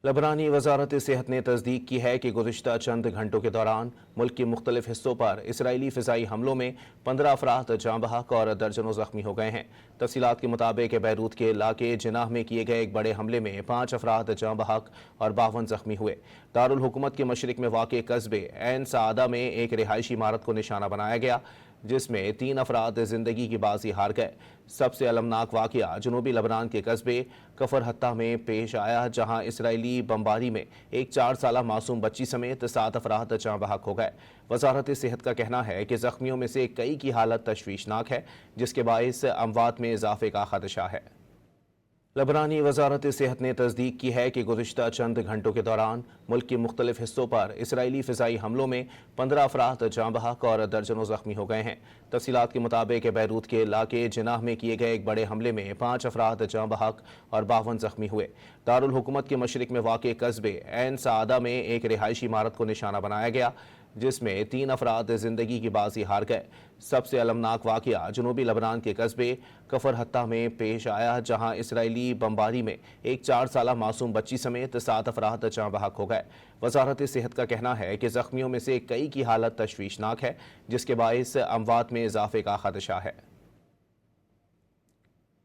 लबनानी वजारत सेहत ने तस्दीक की है कि गुज़िश्ता चंद घंटों के दौरान मुल्क के मुख्तलिफ हिस्सों पर इसराइली फ़िज़ाई हमलों में 15 अफराद जाँ बहक और दर्जनों ज़ख्मी हो गए हैं। तफसीलात के मुताबिक बैरूत के इलाके जिनाह में किए गए एक बड़े हमले में 5 अफराद जाँ बहक और 52 ज़ख्मी हुए। दारुल हुकूमत के मशरिक में वाक़े कस्बे ऐन सादा में एक रिहायशी इमारत को निशाना बनाया गया, जिसमें 3 अफराद ज़िंदगी की बाजी हार गए। सबसे अलमनाक वाक़या जनूबी लबनान के कस्बे कफर हत्ता में पेश आया, जहां इसराइली बमबारी में एक 4 साला मासूम बच्ची समेत 7 अफराद जाँ बहक हो गए। वजारत सेहत का कहना है कि ज़ख्मियों में से कई की हालत तशवीशनाक है, जिसके बाइस अमवात में इजाफे का खदशा है। लबनानी वजारत सेहत ने तस्दीक की है कि गुज़िश्ता चंद घंटों के दौरान मुल्क के मुख्तलिफ हिस्सों पर इसराइली फ़िज़ाई हमलों में 15 अफराद जाँ बहक और दर्जनों ज़ख्मी हो गए हैं। तफसीलात के मुताबिक बैरूत के इलाके जिनाह में किए गए एक बड़े हमले में 5 अफराद जाँ बहक और 52 ज़ख्मी हुए। दारुल हुकूमत के मशरिक में वाक़े कस्बे ऐन सादा में एक रिहायशी इमारत को निशाना बनाया गया, जिसमें 3 अफराद ज़िंदगी की बाजी हार गए। सबसे अलमनाक वाक़या जनूबी लबनान के कस्बे कफर हत्ता में पेश आया, जहां इसराइली बमबारी में एक 4 साला मासूम बच्ची समेत 7 अफराद जाँ बहक हो गए। वजारत सेहत का कहना है कि ज़ख्मियों में से कई की हालत तशवीशनाक है, जिसके बाइस अमवात में इजाफे का खदशा है।